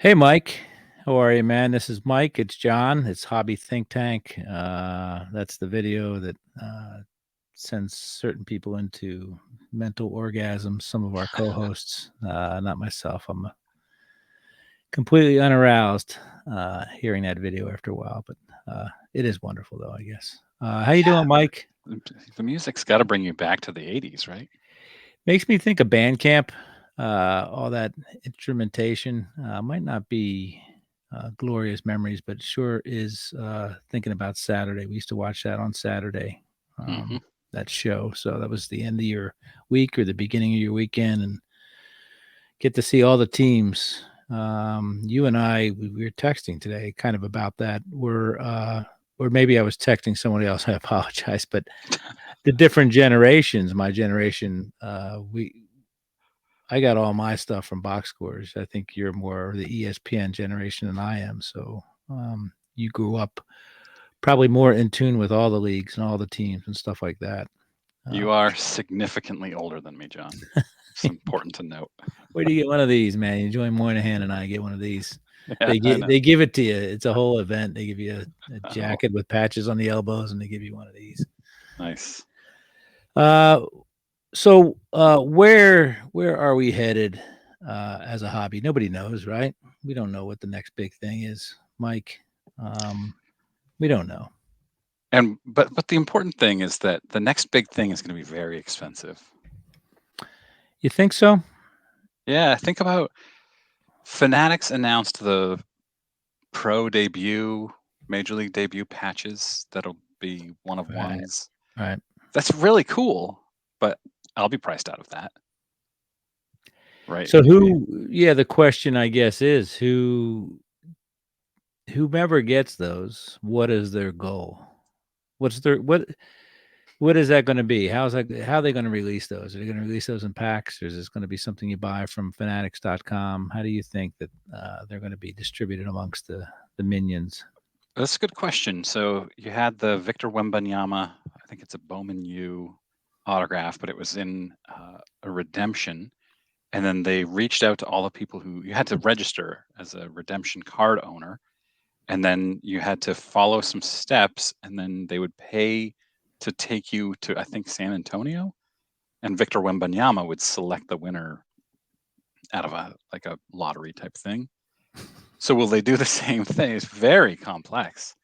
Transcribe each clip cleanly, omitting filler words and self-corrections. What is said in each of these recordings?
Hey, Mike. How are you, man? This is Mike. It's John. It's Hobby Think Tank. That's the video that sends certain people into mental orgasms. Some of our co-hosts, not myself. I'm completely unaroused hearing that video after a while, but it is wonderful, though, I guess. How you Yeah, doing, Mike? the music's gotta bring you back to the '80s, right? Makes me think of Bandcamp. All that instrumentation might not be glorious memories, but sure is thinking about Saturday. We used to watch that on Saturday, Mhm. that show. So that was the end of your week or the beginning of your weekend, and get to see all the teams. You and I, we were texting today, kind of about that. Or maybe I was texting somebody else. I apologize, but the different generations. My generation, I got all my stuff from box scores. I think you're more the ESPN generation than I am. So you grew up probably more in tune with all the leagues and all the teams and stuff like that. You are significantly older than me, John. It's important to note. Where do you get one of these, man? You join Moynihan and I get one of these. Yeah, I know. They give it to you. It's a whole event. They give you a Oh, jacket with patches on the elbows, and they give you one of these. nice. Uh, so where are we headed as a hobby? Nobody knows, right? We don't know what the next big thing is, Mike. Um, we don't know. But the important thing is that the next big thing is gonna be very expensive. You think so? Yeah, think about Fanatics announced the pro debut, major league debut patches that'll be one of Right, ones. right. That's really cool, but I'll be priced out of that, right? So I mean, yeah, the question I guess is whomever gets those, what is their goal? What's their what is that gonna be? How are they gonna release those? Are they gonna release those in packs, or is this gonna be something you buy from fanatics.com? How do you think that they're gonna be distributed amongst the minions? that's a good question. So you had the Victor Wembanyama, I think it's a Bowman U autograph, but it was in a redemption. And then they reached out to all the people who you had to register as a redemption card owner. And then you had to follow some steps, and then they would pay to take you to, I think, San Antonio. And Victor Wembanyama would select the winner out of a lottery type thing. So will they do the same thing? It's very complex.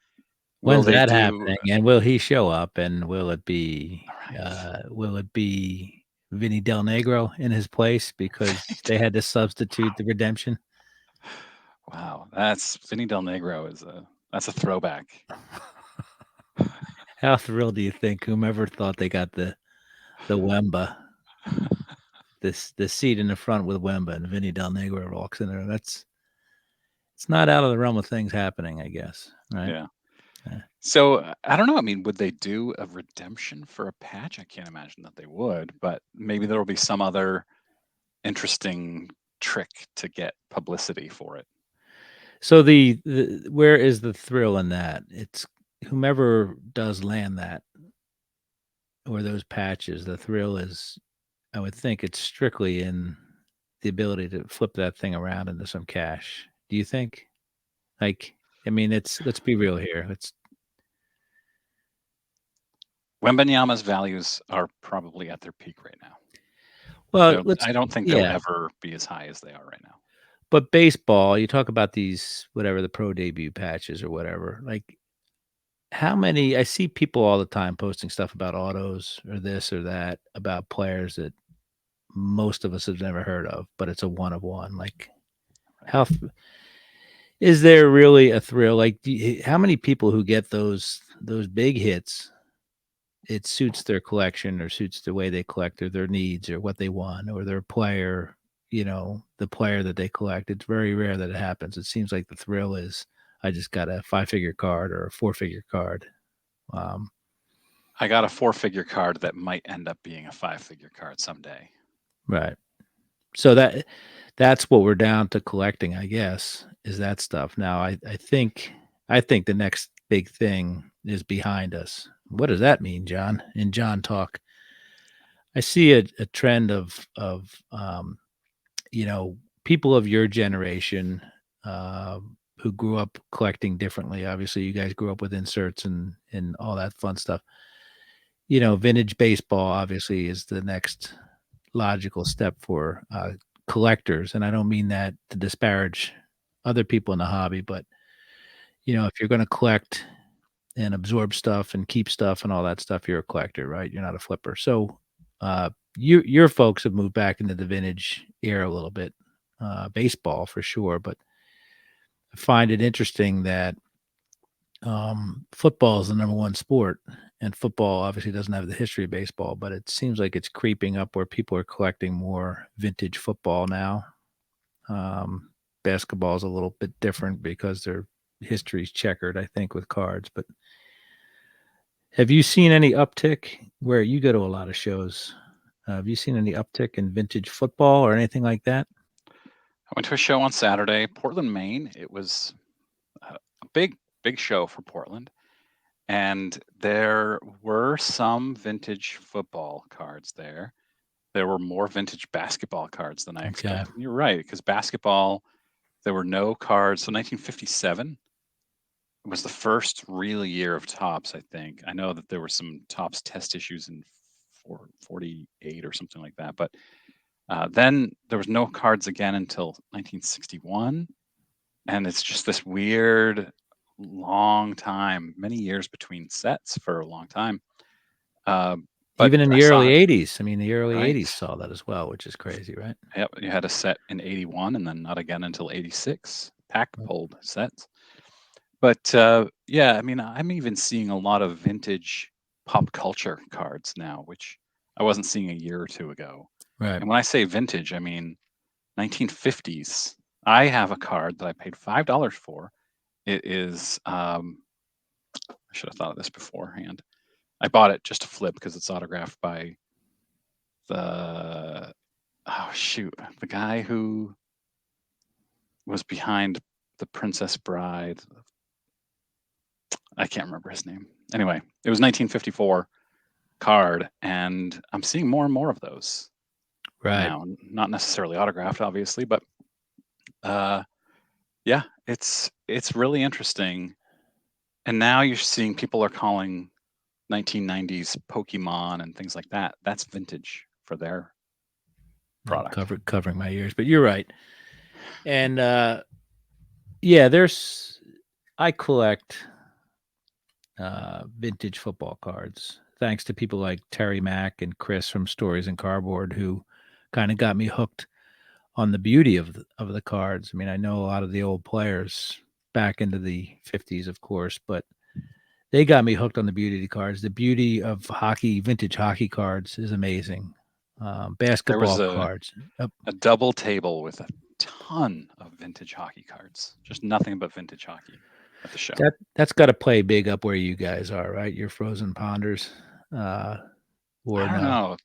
Will When's they that do happening? And will he show up? And all right? will it be Vinny Del Negro in his place because they had to substitute the redemption? Wow, that's Vinny Del Negro is that's a throwback. How thrilled do you think whomever thought they got the Wemba, this the seat in the front with Wemba and Vinny Del Negro walks in there? That's it's not out of the realm of things happening, I guess, right? Yeah. Yeah. So I don't know. I mean, would they do a redemption for a patch? I can't imagine that they would, but maybe there will be some other interesting trick to get publicity for it. So the where is the thrill in that? It's whomever does land that or those patches, the thrill is I would think it's strictly in the ability to flip that thing around into some cash. Do you think? Like, I mean, it's let's be real here. It's Wembanyama's values are probably at their peak right now. well, let's I don't think they'll yeah, ever be as high as they are right now. but baseball, you talk about these whatever the pro debut patches or whatever. Like, how many? I see people all the time posting stuff about autos or this or that about players that most of us have never heard of, but it's a one of one. Like, Right. how is there really a thrill? Like, how many people who get those big hits? It suits their collection or suits the way they collect or their needs or what they want or their player. The player that they collect. It's very rare that it happens. It seems like the thrill is I just got a 5-figure card or a 4-figure card. Um, I got a four-figure card that might end up being a five-figure card someday. right. So that's what we're down to collecting, I guess, is that stuff. Now I think the next big thing is behind us. What does that mean, John? In John talk, I see a trend of people of your generation. who grew up collecting differently. Obviously, you guys grew up with inserts and all that fun stuff. Vintage baseball obviously is the next logical step for collectors, and I don't mean that to disparage other people in the hobby, but if you're going to collect and absorb stuff and keep stuff and all that stuff, you're a collector, right? You're not a flipper. So, your folks have moved back into the vintage era a little bit, baseball for sure. But I find it interesting that football is the number one sport, and football obviously doesn't have the history of baseball, but it seems like it's creeping up where people are collecting more vintage football now. Basketball is a little bit different because their history's checkered, I think, with cards. But have you seen any uptick where you go to a lot of shows? Have you seen any uptick in vintage football or anything like that? I went to a show on Saturday, Portland, Maine. It was a big show for Portland, and there were some vintage football cards there. There were more vintage basketball cards than I Okay. expected. And you're right, because basketball, there were no cards. So 1957 was the first real year of Topps, I think. I know that there were some Topps test issues in 48 or something like that, but then there was no cards again until 1961, and it's just this weird long time, many years between sets for a long time. Uh, but Even in I the saw early it, '80s. I mean, the early right? '80s saw that as well, which is crazy, right? Yep, you had a set in 81 and then not again until 86, pack Right. pulled sets. But yeah, I mean, I'm even seeing a lot of vintage pop culture cards now, which I wasn't seeing a year or two ago. Right. And when I say vintage, I mean 1950s. I have a card that I paid $5 for. It is, I should have thought of this beforehand. I bought it just to flip because it's autographed by the, oh shoot, the guy who was behind The Princess Bride. I can't remember his name. Anyway, it was 1954 card, and I'm seeing more and more of those Right. now. Not necessarily autographed, obviously, but uh, yeah, it's really interesting. And now you're seeing people are calling 1990s Pokemon and things like that. That's vintage for their I'm product. covering my ears, but you're right. And yeah, I collect vintage football cards thanks to people like Terry Mack and Chris from Stories and Cardboard who kind of got me hooked on the beauty of the cards. I mean, I know a lot of the old players back into the '50s, of course, but they got me hooked on the beauty of the cards. The beauty of hockey, vintage hockey cards is amazing. There was Basketball cards. a double table with a ton of vintage hockey cards. Just nothing but vintage hockey at the show. That's got to play big up where you guys are, right? You're frozen ponders, uh, or I don't no? know.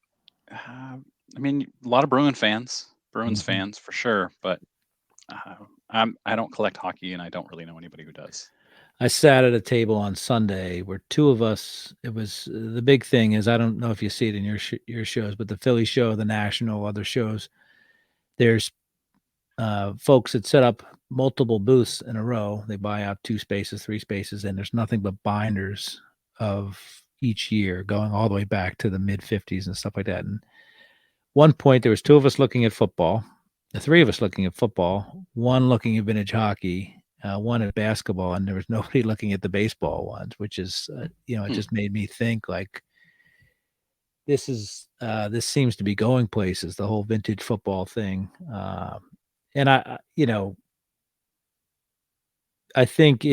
I mean, a lot of Bruins Mhm. fans for sure, but I don't collect hockey, and I don't really know anybody who does. I sat at a table on Sunday where two of us. It was the big thing is I don't know if you see it in your shows, but the Philly show, the National, other shows. There's folks that set up multiple booths in a row. They buy out 2 spaces, 3 spaces, and there's nothing but binders of each year going all the way back to the mid '50s and stuff like that. And one point, there was 2 of us looking at football, the 3 of us looking at football, 1 looking at vintage hockey, 1 at basketball, and there was nobody looking at the baseball ones, which is, it Hmm. just made me think like this seems to be going places, the whole vintage football thing. And I think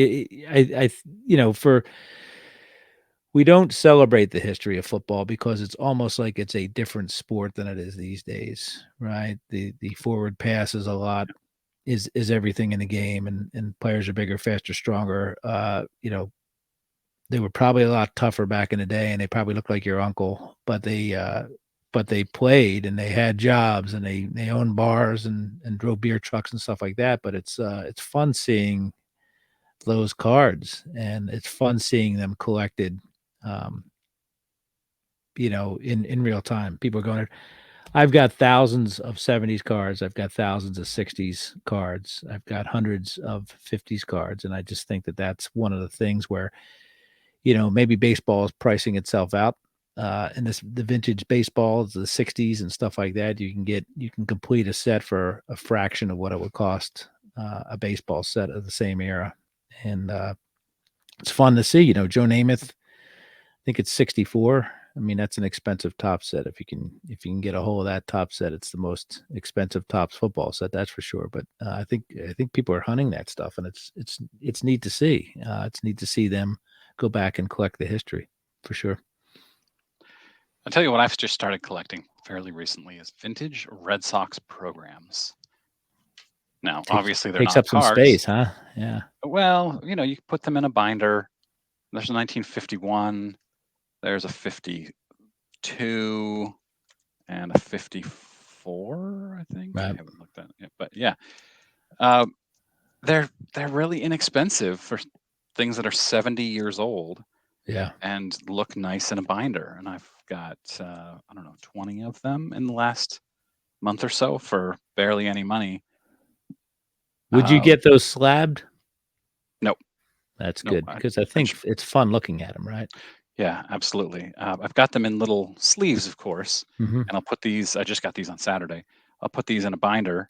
for we don't celebrate the history of football because it's almost like it's a different sport than it is these days, right? The forward pass is a lot is everything in the game, and players are bigger, faster, stronger. They were probably a lot tougher back in the day, and they probably looked like your uncle, but they played and they had jobs and they owned bars and drove beer trucks and stuff like that. But it's fun seeing those cards, and it's fun seeing them collected, um, in real time. People are going. I've got thousands of 70s cards. I've got thousands of 60s cards. I've got hundreds of 50s cards. And I just think that that's one of the things where, maybe baseball is pricing itself out. And the vintage baseballs, the 60s and stuff like that, you can complete a set for a fraction of what it would cost a baseball set of the same era. And it's fun to see, Joe Namath, I think it's 64. I mean, that's an expensive top set. If you can get a hold of that top set, it's the most expensive Topps football set, that's for sure. But I think people are hunting that stuff, and it's neat to see. It's neat to see them go back and collect the history, for sure. I'll tell you what I've just started collecting fairly recently is vintage Red Sox programs. Now, obviously, they're Takes not up some cards. space, huh? Yeah. Well, you can put them in a binder. There's a 1951. There's a 52 and a 54, I think. I Right. haven't looked at it, but yeah, they're really inexpensive for things that are 70 years old Yeah. and look nice in a binder. And I've got I don't know 20 of them in the last month or so for barely any money. Would you get those slabbed? Nope. That's Nope. good because I think it's fun looking at them, right? Yeah, absolutely. I've got them in little sleeves, of course, Mhm. and I'll put these. I just got these on Saturday. I'll put these in a binder,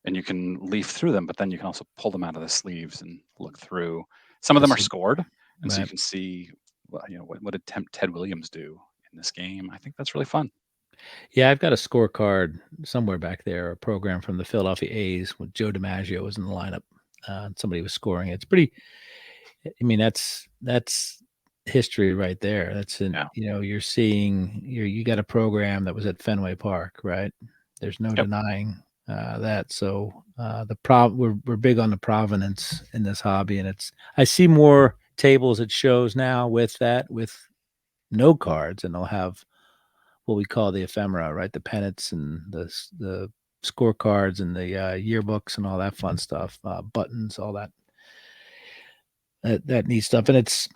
and you can leaf through them, but then you can also pull them out of the sleeves and look through. Some of To them are see. scored, and so you Right. can see, well, what did Ted Williams do in this game. I think that's really fun. Yeah, I've got a scorecard somewhere back there, a program from the Philadelphia A's when Joe DiMaggio was in the lineup. And somebody was scoring. It's pretty. I mean, that's history right there. That's in. Yeah. You're seeing. You got a program that was at Fenway Park, right? There's no Yep. denying that. So we're big on the provenance in this hobby, and I see more tables at shows now with no cards, and they'll have what we call the ephemera, right? The pennants and the scorecards and the yearbooks and all that fun stuff, buttons, all that neat stuff. And it's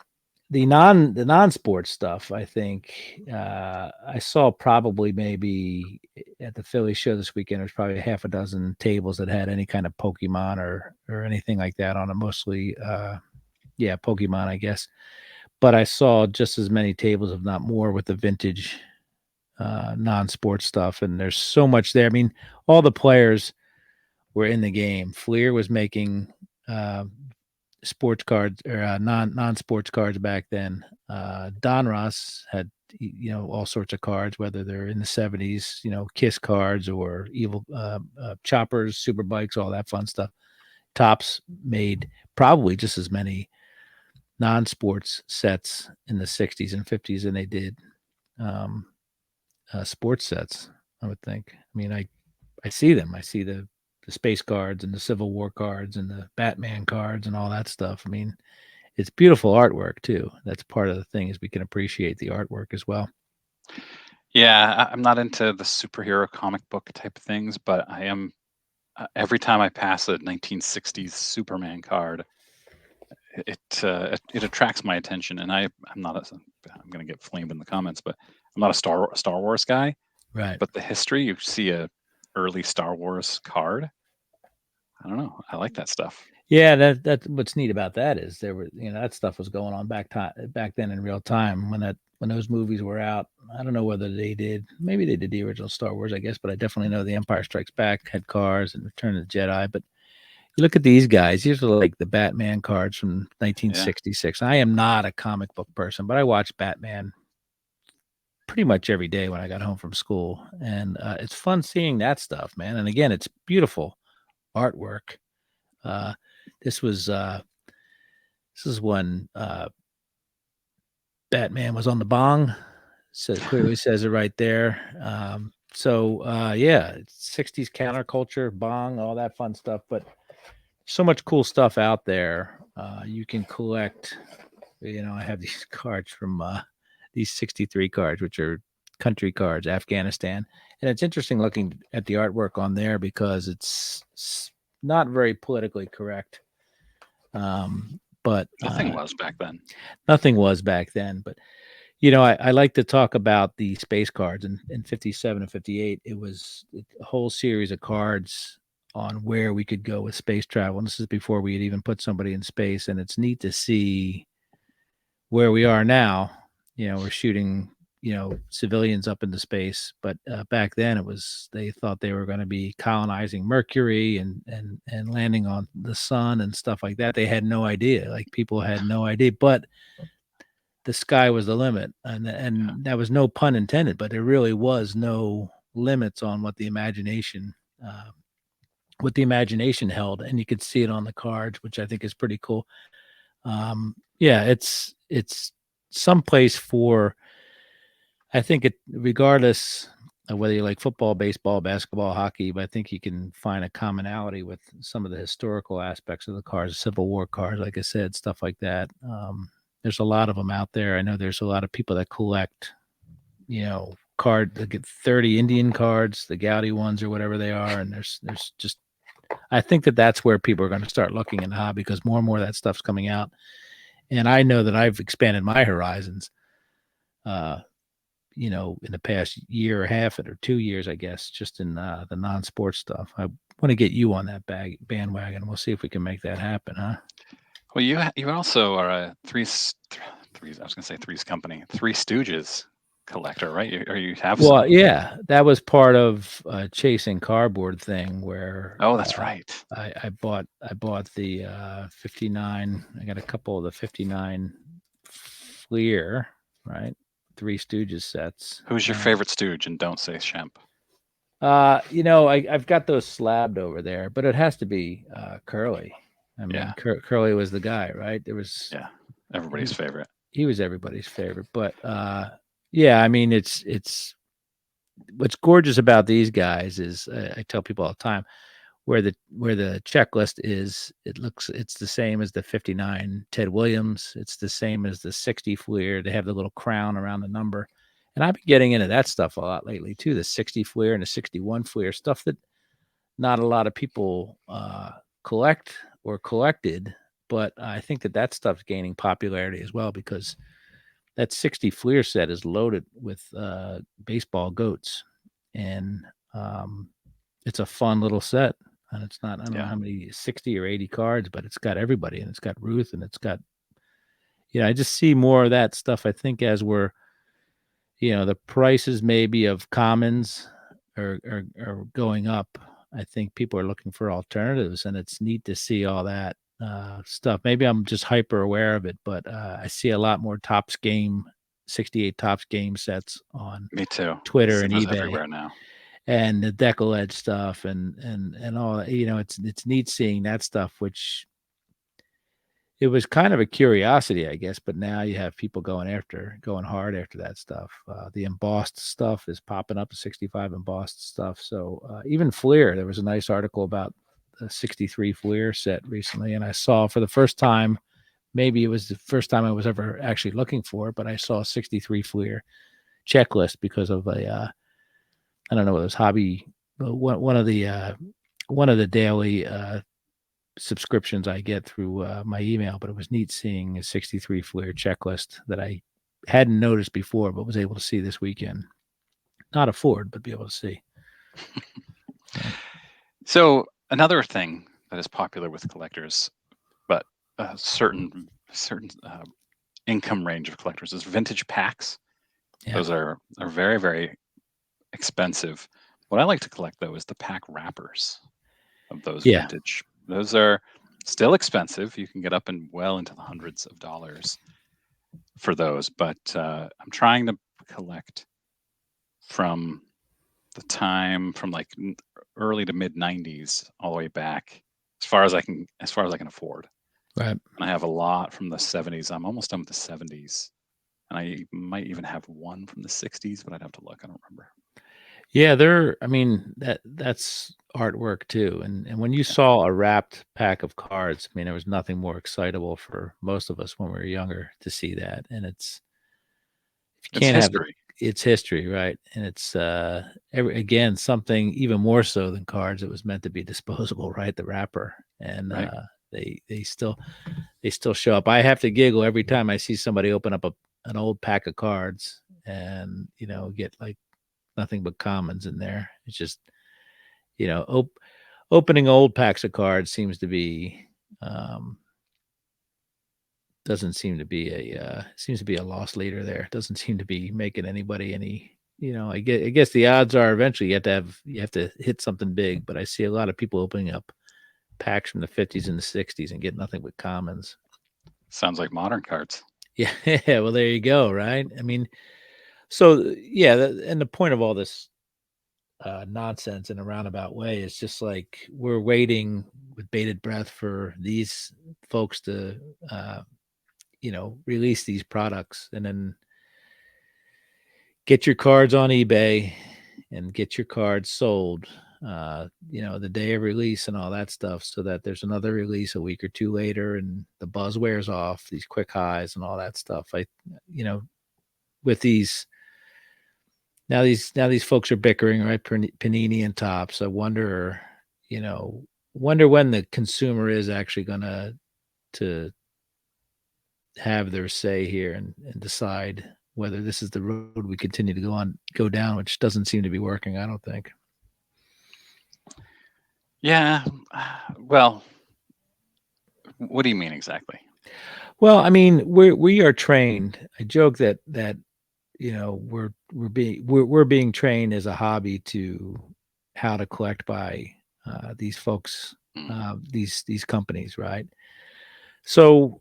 the non sports stuff. I think I saw probably maybe at the Philly show this weekend. There's probably half a dozen tables that had any kind of Pokemon or anything like that on it. Mostly, yeah, Pokemon, I guess. But I saw just as many tables, if not more, with the vintage non-sports stuff, and there's so much there. I mean, all the players were in the game. Fleer was making sports cards or non-sports cards back then. Don Ross had all sorts of cards, whether they're in the 70s, Kiss cards or evil choppers, super bikes, all that fun stuff. Topps made probably just as many non-sports sets in the 60s and 50s than they did um, sports sets, I would think. I mean, I see them. I see the space cards and the Civil War cards and the Batman cards and all that stuff. I mean, it's beautiful artwork too. That's part of the thing is we can appreciate the artwork as well. Yeah, I'm not into the superhero comic book type things, but I am. Every time I pass a 1960s Superman card, it attracts my attention, and I'm not. I'm going to get flamed in the comments, but I'm not a Star Wars guy. Right. But the history, you see a early Star Wars card. I don't know. I like that stuff. Yeah, that what's neat about that is there were that stuff was going on back then in real time when those movies were out. I don't know whether maybe they did the original Star Wars, I guess, but I definitely know The Empire Strikes Back had cars and Return of the Jedi. But you look at these guys; these are like the Batman cards from Yeah. 1966. I am not a comic book person, but I watched Batman pretty much every day when I got home from school, and it's fun seeing that stuff, man. And again, it's beautiful artwork. Uh, this was this is when Batman was on the bong. So it clearly says it right there. Yeah, 60s counterculture, bong, all that fun stuff. But so much cool stuff out there. You can collect. I have these cards from these 63 cards, which are country cards, Afghanistan. And it's interesting looking at the artwork on there because it's not very politically correct. But Nothing was back then. nothing was back then. But I like to talk about the space cards in 57 and 58. It was a whole series of cards on where we could go with space travel. And this is before we had even put somebody in space. And it's neat to see where we are now. We're shooting, civilians up into space. But back then they thought they were going to be colonizing Mercury and landing on the sun and stuff like that. They had no idea. Like people had no idea. But the sky was the limit, and that was no pun intended, but there really was no limits on uh, what the imagination held, and you could see it on the cards, which I think is pretty cool. Yeah, it's someplace for, I think it, regardless of whether you like football, baseball, basketball, hockey, but I think you can find a commonality with some of the historical aspects of the cards, Civil War cards, like I said, stuff like that. There's a lot of them out there. I know there's a lot of people that collect, they get 30 Indian cards, the Gaudi ones or whatever they are. And there's just, I think that's where people are going to start looking in the hobby because more and more of that stuff's coming out. And I know that I've expanded my horizons, in the past year or half or 2 years, I guess, just in the non-sports stuff. I want to get you on that bandwagon. We'll see if we can make that happen, huh? Well, you also are a Threes. I was going to say Threes Company, Three Stooges collector, right? You have Well, some. yeah, that was part of a chasing cardboard thing where Oh, that's right. I bought the 59. I got a couple of the 59 Fleer, right? Three Stooges sets. Who's your favorite Stooge? And don't say Shemp. I've got those slabbed over there, but it has to be Curly. I mean, Yeah. Curly was the guy, right? Everybody's favorite. He was everybody's favorite, but yeah, I mean, it's what's gorgeous about these guys is I tell people all the time where the checklist is. It's the same as the 59 Ted Williams. It's the same as the 60 Fleer. They have the little crown around the number, and I've been getting into that stuff a lot lately too. The 60 Fleer and the 61 Fleer, stuff that not a lot of people collect or collected, but I think that stuff's gaining popularity as well because that 60 Fleer set is loaded with baseball goats, and it's a fun little set. And it's not, I don't know how many 60 or 80 cards, but it's got everybody, and it's got Ruth, and it's got, I just see more of that stuff. I think as we're, the prices maybe of commons are going up. I think people are looking for alternatives, and it's neat to see all that stuff. Maybe I'm just hyper aware of it, but I see a lot more Topps game, 68 Topps game sets on Me too. Twitter and eBay everywhere now. and the Deckle Edge stuff and all. It's neat seeing that stuff, which it was kind of a curiosity, I guess, but now you have people going hard after that stuff. The embossed stuff is popping up, the 65 embossed stuff. So even Fleer, there was a nice article about the 63 Fleer set recently, and I saw for the first time, maybe it was the first time I was ever actually looking for it, but I saw a 63 Fleer checklist because of a I don't know what it was, hobby, one of the daily subscriptions I get through my email, but it was neat seeing a 63 Fleer checklist that I hadn't noticed before, but was able to see this weekend. Not afford, but be able to see. So another thing that is popular with collectors, but a certain income range of collectors, is vintage packs. Yeah. Those are very, very expensive. What I like to collect, though, is the pack wrappers of those vintage. Those are still expensive. You can get up well into the hundreds of dollars for those. But I'm trying to collect from the time from like early to mid 90s all the way back as far as I can afford. Right. And I have a lot from the 70s. I'm almost done with the 70s. And I might even have one from the 60s, but I'd have to look. I don't remember. Yeah, that's artwork too. And when you saw a wrapped pack of cards, I mean, there was nothing more excitable for most of us when we were younger to see that. And it's history. It's history, right? And it's again something even more so than cards. It was meant to be disposable, right? The wrapper, and they still show up. I have to giggle every time I see somebody open up an old pack of cards and get like nothing but commons in there. It's just opening old packs of cards seems to be um, doesn't seem to be seems to be a loss leader there. Doesn't seem to be making anybody any. I guess the odds are eventually you have to hit something big, but I see a lot of people opening up packs from the 50s and the 60s and get nothing but commons. Sounds like modern cards. Yeah, well, there you go, right? I mean, so yeah, and the point of all this nonsense in a roundabout way is just like we're waiting with bated breath for these folks to, release these products, and then get your cards on eBay and get your cards sold. The day of release and all that stuff, so that there's another release a week or two later, and the buzz wears off. These quick highs and all that stuff. With these now these folks are bickering, right? Panini and Topps. I you know, wonder when the consumer is actually gonna to have their say here and decide whether this is the road we continue to go down, which doesn't seem to be working. I don't think. Yeah. Well, what do you mean exactly? Well, I mean, we are trained. I joke that we're being trained as a hobby to how to collect by these folks, these companies, right? So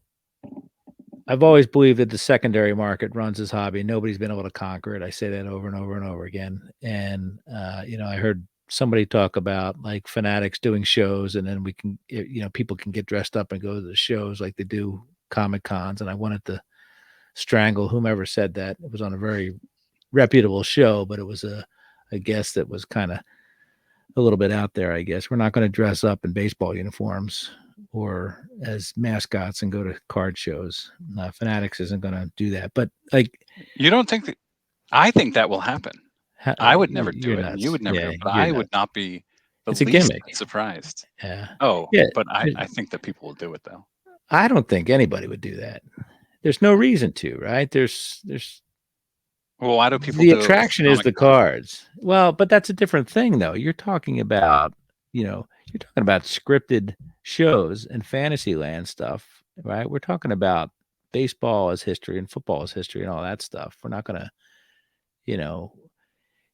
I've always believed that the secondary market runs this hobby. Nobody's been able to conquer it. I say that over and over and over again. And I heard somebody talk about like Fanatics doing shows, and then we can, people can get dressed up and go to the shows like they do Comic Cons. And I wanted to strangle whomever said that. It was on a very reputable show, but it was a guest that was kind of a little bit out there, I guess. We're not going to dress up in baseball uniforms or as mascots and go to card shows. Fanatics isn't going to do that. But like, You don't think that? I think that will happen. I would never do you're it, and you nuts. would never do Yeah, it, but you're I would nuts. not be the It's a least gimmick. bit surprised. Yeah. Oh, Yeah. but I think that people will do it though. I don't think anybody would do that. There's no reason to, right? There's Well, why do people the do it with attraction is Comic the Con? cards. Well, but that's a different thing though. You're talking about scripted shows and Fantasyland stuff, right? We're talking about baseball as history and football as history and all that stuff. We're not going to, you know,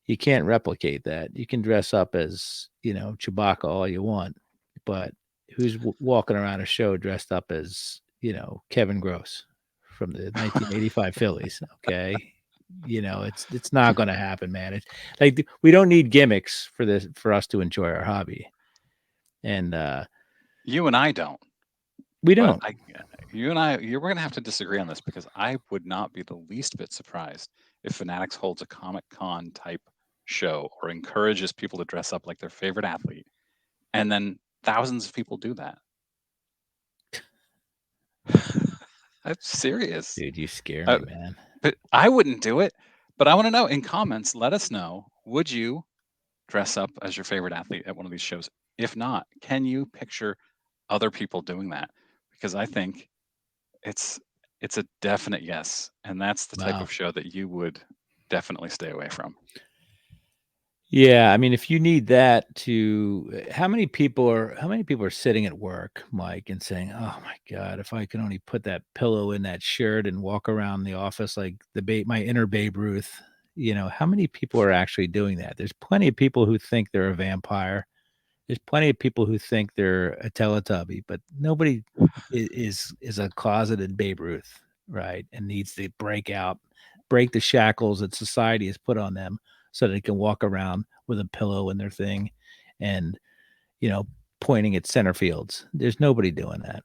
you can't replicate that. You can dress up as, Chewbacca all you want, but who's walking around a show dressed up as, Kevin Gross from the 1985 Phillies? Okay. It's not going to happen, man. It's like we don't need gimmicks for us to enjoy our hobby. And You and I don't. we But don't. we're going to have to disagree on this, because I would not be the least bit surprised if Fanatics holds a Comic Con type show or encourages people to dress up like their favorite athlete, and then thousands of people do that. I'm serious. Dude, you scare Uh, me, man. But I wouldn't do it. But I want to know in comments, let us know, would you dress up as your favorite athlete at one of these shows? If not, can you picture other people doing that? Because I think it's a definite yes, and that's the type Wow. of show that you would definitely stay away from. Yeah, I mean, if you need that to, how many people are sitting at work, Mike, and saying, "Oh my God, if I could only put that pillow in that shirt and walk around the office like my inner Babe Ruth." How many people are actually doing that? There's plenty of people who think they're a vampire. There's plenty of people who think they're a Teletubby, but nobody is a closeted Babe Ruth, right? And needs to break the shackles that society has put on them so they can walk around with a pillow in their thing and, pointing at center fields. There's nobody doing that.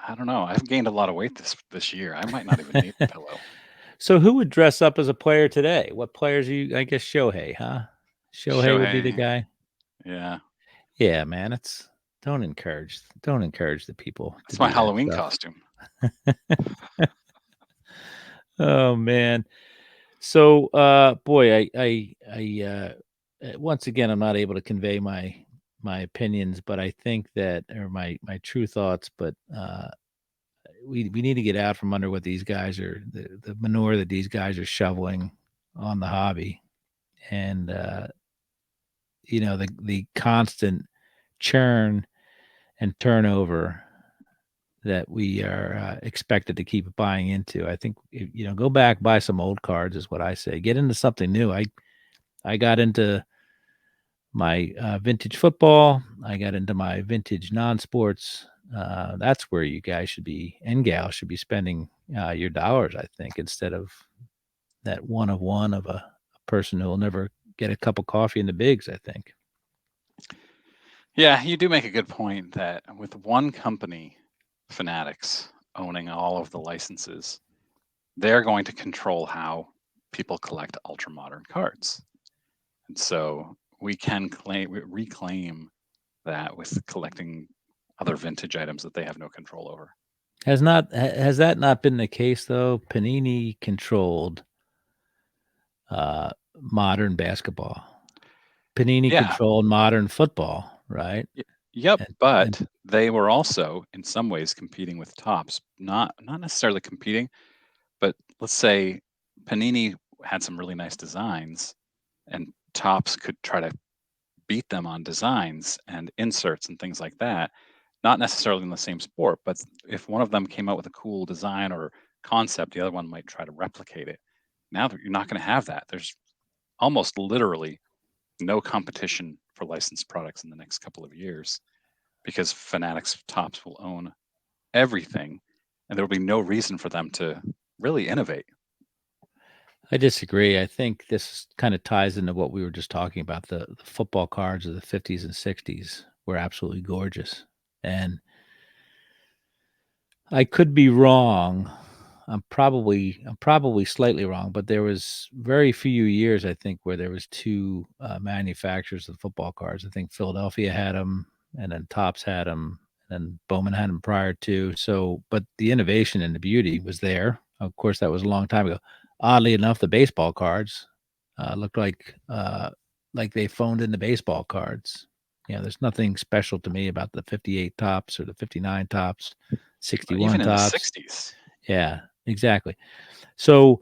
I don't know. I've gained a lot of weight this year. I might not even need a pillow. So who would dress up as a player today? What players I guess Shohei, huh? Shohei would be the Shohei, guy. yeah, Yeah, man, don't encourage the people to that's my do that Halloween stuff. costume. Oh man. So boy, once again I'm not able to convey my opinions, but I think that or my true thoughts, but we need to get out from under what these guys are, the manure that these guys are shoveling on the hobby, and the constant churn and turnover that we are expected to keep buying into. I think go back, buy some old cards is what I say. Get into something new. I got into my vintage football. I got into my vintage non-sports. That's where you guys should be, and gals should be spending your dollars, I think, instead of that one of a person who will never get a cup of coffee in the bigs, I think. Yeah, you do make a good point that with one company, Fanatics, owning all of the licenses, they're going to control how people collect ultra modern cards. And so we can reclaim that with collecting other vintage items that they have no control over. Has that not been the case though? Panini controlled modern basketball. Panini Yeah. controlled modern football, right? Yep, And but they were also in some ways competing with Topps. Not necessarily competing, but let's say Panini had some really nice designs and Topps could try to beat them on designs and inserts and things like that. Not necessarily in the same sport, but if one of them came out with a cool design or concept, the other one might try to replicate it. Now that you're not going to have that. There's almost literally no competition for licensed products in the next couple of years because Fanatics Topps will own everything and there will be no reason for them to really innovate. I disagree. I think this kind of ties into what we were just talking about. The football cards of the 50s and 60s were absolutely gorgeous. And I could be wrong. I'm probably slightly wrong, but there was very few years, I think, where there was two manufacturers of football cards. I think Philadelphia had them, and then Topps had them, and then Bowman had them prior to. So, but the innovation and the beauty was there. Of course, that was a long time ago. Oddly enough, the baseball cards looked like they phoned in the baseball cards. There's nothing special to me about the 58 Topps or the 59 Topps, 61 Even in the Topps. 60s. Yeah, exactly. So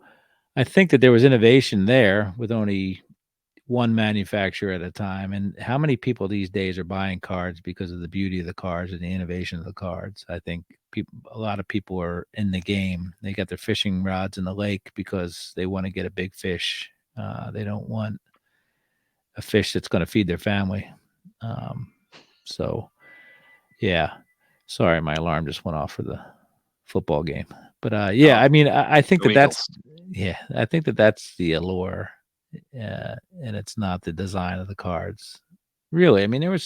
I think that there was innovation there with only one manufacturer at a time. And how many people these days are buying cards because of the beauty of the cards and the innovation of the cards? I think a lot of people are in the game. They got their fishing rods in the lake because they want to get a big fish. They don't want a fish that's going to feed their family. So, yeah. Sorry, my alarm just went off for the football game. But yeah, I mean, I think Go Eagles. I think that's the allure, and it's not the design of the cards. Really, I mean,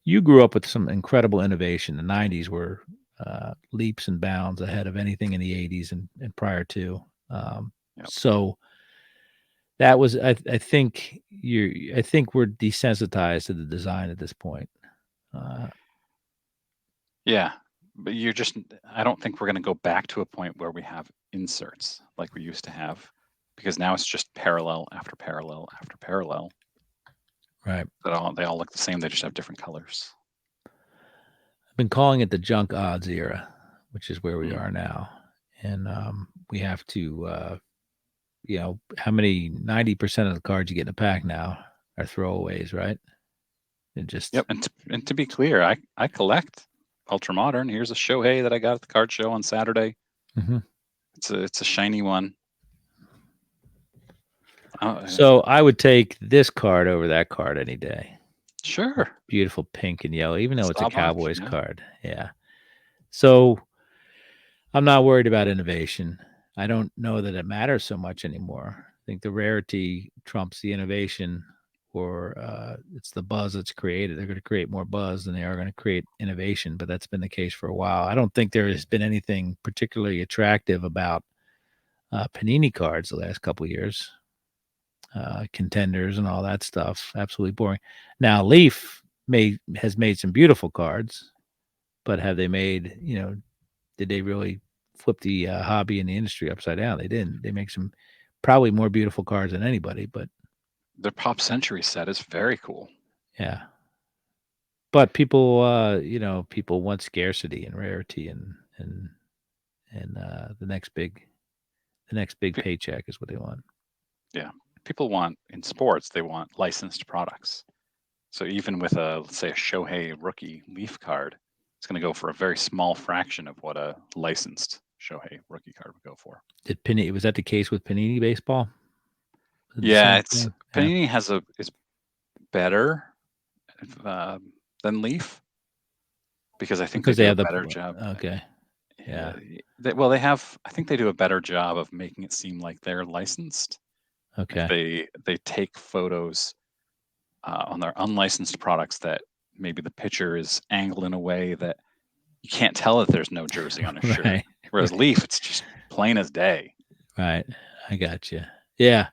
you grew up with some incredible innovation. The '90s were leaps and bounds ahead of anything in the '80s and prior to. Yep. So that was, I think I think we're desensitized to the design at this point. Yeah, but I don't think we're going to go back to a point where we have inserts like we used to have because now it's just parallel after parallel after parallel. Right. They all look the same. They just have different colors. I've been calling it the junk odds era, which is where we are now. And we have to, how many 90% of the cards you get in a pack now are throwaways, right? It just Yep. And to be clear, I collect ultra modern. Here's a Shohei that I got at the card show on Saturday. Mhm. It's a shiny one. So I would take this card over that card any day. Sure. Beautiful pink and yellow, even though it's a Staubach, Cowboys yeah. card. Yeah. So I'm not worried about innovation. I don't know that it matters so much anymore. I think the rarity trumps the innovation, or it's the buzz that's created. They're going to create more buzz than they are going to create innovation, but that's been the case for a while. I don't think there has been anything particularly attractive about Panini cards the last couple of years. Contenders and all that stuff, absolutely boring. Now Leaf has made some beautiful cards, but have they made, did they really flip the hobby and the industry upside down? They didn't. They make some probably more beautiful cards than anybody, but Their Pop Century set is very cool. yeah. But people, people want scarcity and rarity and and the next big Pe- paycheck is what they want. Yeah, people want in sports they want licensed products. So even with let's say a Shohei rookie Leaf card, it's going to go for a very small fraction of what a licensed Shohei rookie card would go for. Did Panini, was that the case with Panini baseball? Was it the Yeah, same it's thing? Yeah. Panini is better uh, than Leaf because I think they Because they do a have the better job. okay. Yeah. Well, they have. I think they do a better job of making it seem like they're licensed. Like Okay. they take photos on their unlicensed products that maybe the pitcher is angled in a way that you can't tell that there's no jersey on his shirt. Right. Whereas Leaf, it's just plain as day. Right. I got you. Yeah.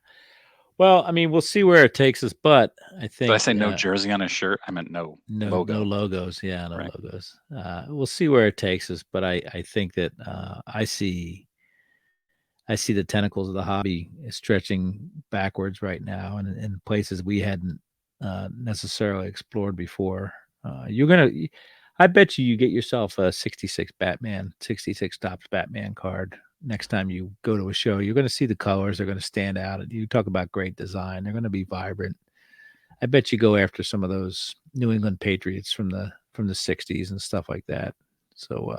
Well, I mean, we'll see where it takes us, but I Did I think say no jersey on his shirt? I meant no logo. no logos. Yeah, no Right. logos. We'll see where it takes us, but I think that I see the tentacles of the hobby stretching backwards right now, and in places we hadn't necessarily explored before. You're gonna, I bet you get yourself a 66 Batman, 66 tops Batman card next time you go to a show. You're going to see the colors; they're going to stand out. You talk about great design; they're going to be vibrant. I bet you go after some of those New England Patriots from the '60s and stuff like that. So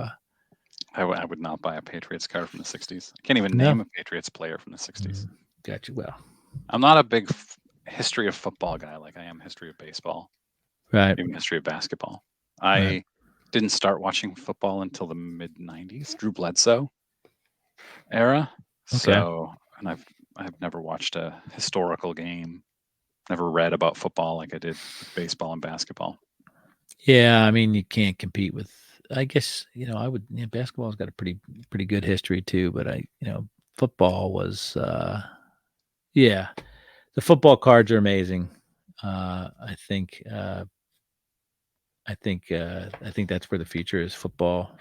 I would not buy a Patriots card from the 60s. I can't even no, name a Patriots player from the 60s. Got you. Well, I'm not a big history of football guy like I am history of baseball, right, even history of basketball. right. I didn't start watching football until the mid 90s, Drew Bledsoe era. Okay. So, and I've never watched a historical game, never read about football like I did with baseball and basketball. Yeah, I mean, you can't compete with. I guess I would. Basketball's got a pretty good history too, but football was. Yeah, the football cards are amazing. I think. I think that's where the future is: football,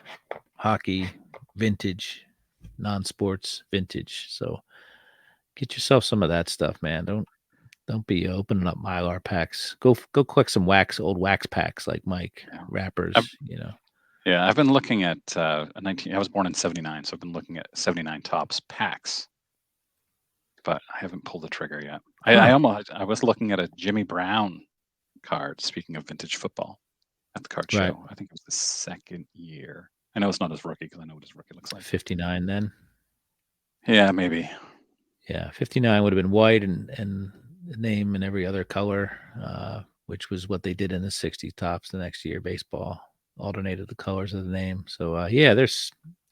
hockey, vintage, non-sports, vintage. So get yourself some of that stuff, man. Don't be opening up Mylar packs. Go collect some old wax packs like Mike, Yeah. wrappers. Yeah, I've been looking at a 19. I was born in '79, so I've been looking at '79 tops packs, but I haven't pulled the trigger yet. I was looking at a Jimmy Brown card. Speaking of vintage football, at the card Right. show, I think it was the second year. I know it's not his rookie because I know what his rookie looks like. 59 then. Yeah, maybe. Yeah, 59 would have been white and the name and every other color, which was what they did in the 60s tops the next year. Baseball alternated the colors of the name. So yeah,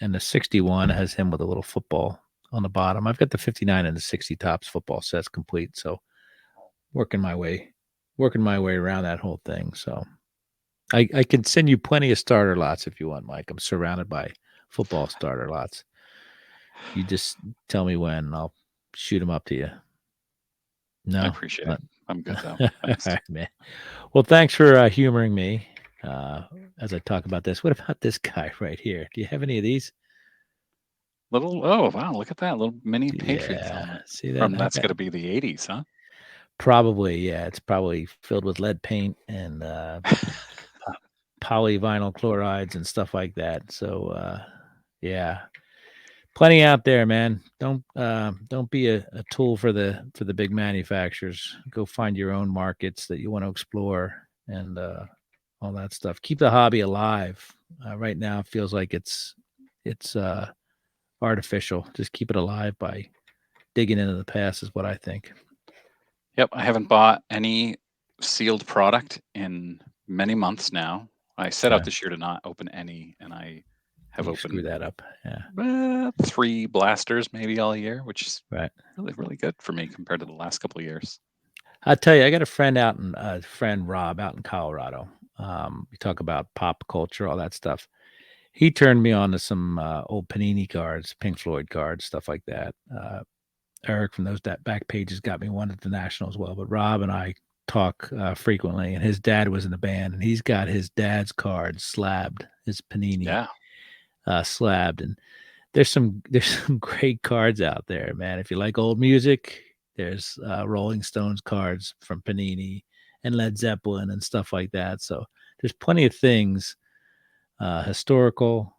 and the 61 has him with a little football on the bottom. I've got the 59 and the 60 tops football sets complete. So working my way around that whole thing. So I can send you plenty of starter lots if you want, Mike. I'm surrounded by football starter lots. You just tell me when, and I'll shoot them up to you. No, I appreciate it. I'm good though. All Thanks. right, man. Well, thanks for humoring me as I talk about this. What about this guy right here? Do you have any of these? Oh wow, look at that little mini Patriots Yeah, helmet. see that? That's got to be the '80s, huh? Probably, yeah. It's probably filled with lead paint and polyvinyl chlorides and stuff like that. So, yeah, plenty out there, man. Don't be a tool for the big manufacturers. Go find your own markets that you want to explore and all that stuff. Keep the hobby alive. Right now, it feels like it's artificial. Just keep it alive by digging into the past, is what I think. Yep, I haven't bought any sealed product in many months now. I set out Yeah. this year to not open any, and I have You screw opened that up. Yeah. 3 blasters maybe all year, which is Right. really good for me compared to the last couple of years. I'll tell you, I got a friend friend Rob out in Colorado. We talk about pop culture, all that stuff. He turned me on to some old Panini cards, Pink Floyd cards, stuff like that. Eric from those back pages got me one at the National as well. But Rob and I talk frequently, and his dad was in the band, and he's got his dad's cards slabbed, his Panini slabbed, and there's some great cards out there, man. If you like old music, there's Rolling Stones cards from Panini and Led Zeppelin and stuff like that. So there's plenty of things, historical,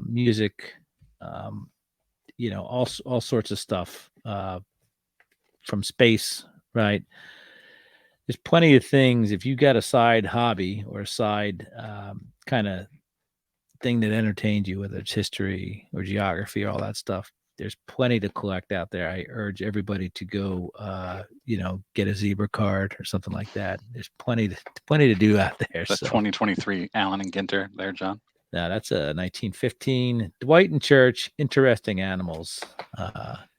music, all sorts of stuff from space, right? There's plenty of things. If you got a side hobby or a side kind of thing that entertains you, whether it's history or geography or all that stuff, there's plenty to collect out there. I urge everybody to go, get a zebra card or something like that. There's plenty to do out there. The So 2023 Allen and Ginter there, John. now that's a 1915 Dwight and Church Interesting Animals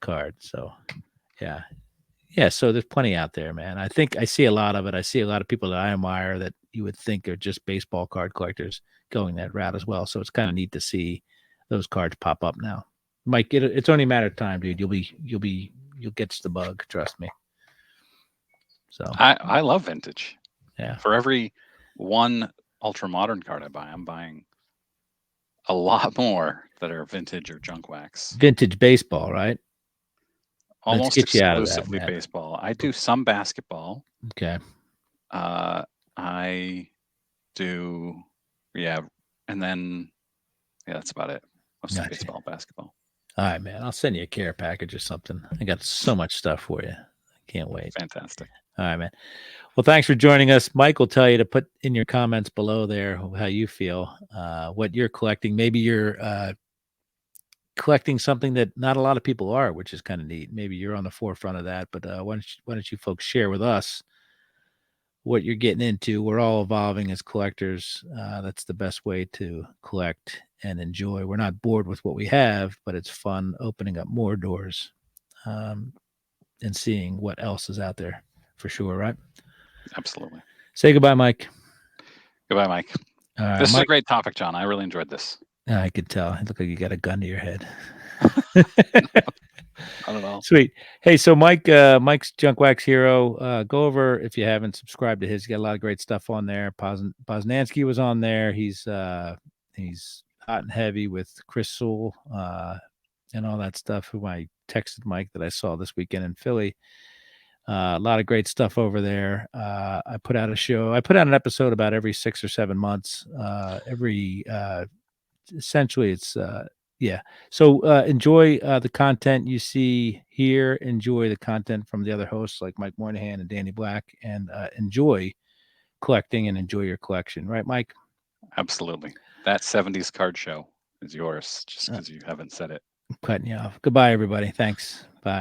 card. So yeah. Yeah, so there's plenty out there, man. I think I see a lot of it. I see a lot of people that I admire that you would think are just baseball card collectors going that route as well. So it's kind of neat to see those cards pop up now. Mike, it's only a matter of time, dude. You'll get the bug. Trust me. So I love vintage. yeah. For every one ultra modern card I buy, I'm buying a lot more that are vintage or junk wax. Vintage baseball, right? Almost get you out of that, exclusively man. baseball. I do some basketball. Okay. I do, and then that's about it. Mostly Gotcha. baseball, basketball. All right, man. I'll send you a care package or something. I got so much stuff for you. I can't wait. Fantastic. All right, man. Well, thanks for joining us. Mike will tell you to put in your comments below there how you feel, what you're collecting. Maybe you're collecting something that not a lot of people are, which is kind of neat. Maybe you're on the forefront of that. But why don't you folks share with us what you're getting into? We're all evolving as collectors. That's the best way to collect and enjoy. We're not bored with what we have, but it's fun opening up more doors and seeing what else is out there for sure, right? Absolutely. Say goodbye, Mike. Goodbye, Mike. This is a great topic, John. I really enjoyed this. I could tell. It looked like you got a gun to your head. I don't know. Sweet. Hey, so Mike's Junk Wax Hero. Go over if you haven't subscribed to his. He's got a lot of great stuff on there. Poznansky was on there. He's hot and heavy with Chris Sewell and all that stuff. Who I texted Mike that I saw this weekend in Philly. A lot of great stuff over there. I put out an episode about every 6 or 7 months. Essentially it's so enjoy the content you see here. Enjoy the content from the other hosts like Mike Moynihan and Danny Black, and enjoy collecting and enjoy your collection, right, Mike? Absolutely. That 70s card show is yours, just because you haven't said it. I'm cutting you off. Goodbye, everybody. Thanks. Bye.